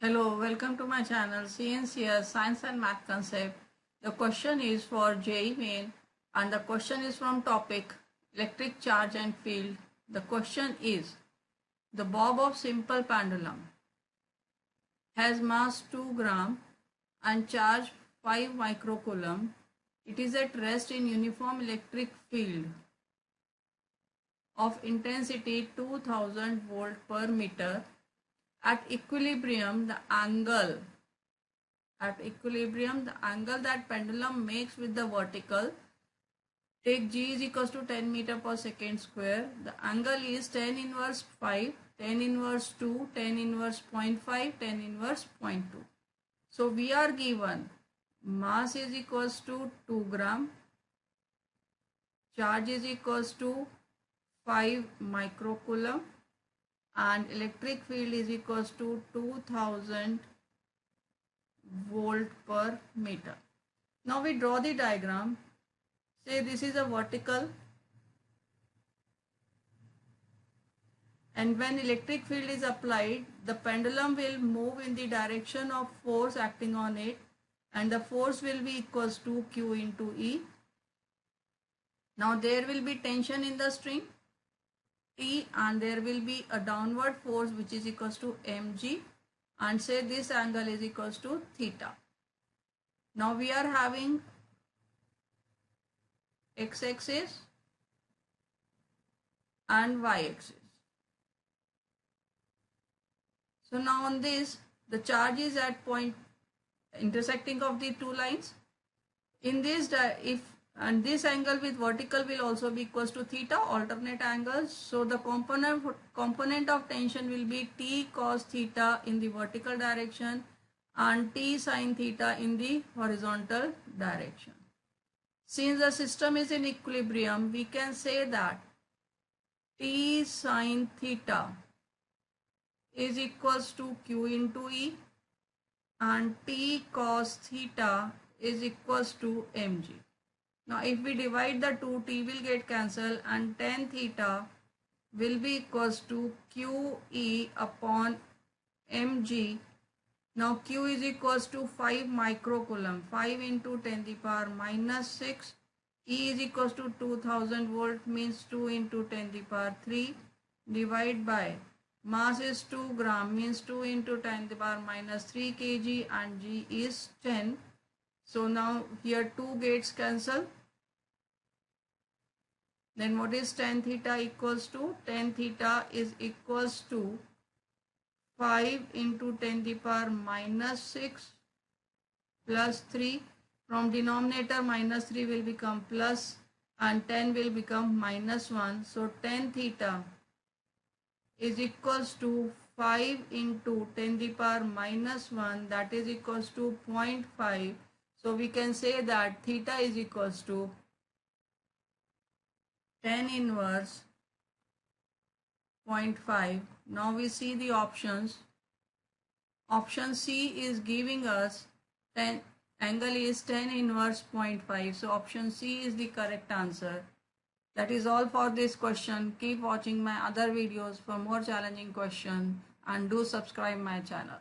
Hello, welcome to my channel CNCS Science and Math Concept. The question is for JEE Main and the question is from topic electric charge and field. The question is, the bob of simple pendulum has mass 2 gram and charge 5 microcoulomb. It is at rest in uniform electric field of intensity 2000 volt per meter. At equilibrium, the angle that pendulum makes with the vertical, take G is equals to 10 meter per second square. The angle is tan inverse 5, tan inverse 2, tan inverse 0.5, tan inverse 0.2. So we are given mass is equals to 2 gram, charge is equals to 5 microcoulomb, and electric field is equals to 2000 volt per meter. Now we draw the diagram. Say this is a vertical, and when electric field is applied, the pendulum will move in the direction of force acting on it, and the force will be equals to Q into E. Now there will be tension in the string T, and there will be a downward force which is equals to mg, and say this angle is equals to theta. Now we are having x-axis and y-axis. So now on this, the charge is at point intersecting of the two lines. In this, and this angle with vertical will also be equals to theta, alternate angles. So the component of tension will be T cos theta in the vertical direction and T sin theta in the horizontal direction. Since the system is in equilibrium, we can say that T sin theta is equals to Q into E and T cos theta is equals to mg. Now if we divide the two, T will get cancelled and tan theta will be equals to QE upon mg. Now Q is equals to 5 microcoulomb, 5 into 10 to the power minus 6. E is equals to 2000 volt, means 2 into 10 to the power 3, divide by mass is 2 gram, means 2 into 10 to the power minus 3 kg, and G is 10. So now here 2 gets cancel. Then what is tan theta equals to? Tan theta is equals to 5 into 10 to the power minus 6 plus 3. From denominator minus 3 will become plus and 10 will become minus 1. So tan theta is equals to 5 into 10 to the power minus 1, that is equals to 0.5. So we can say that theta is equals to tan inverse 0.5. Now we see the options. Option C is giving us angle is tan inverse 0.5. So option C is the correct answer. That is all for this question. Keep watching my other videos for more challenging questions and do subscribe my channel.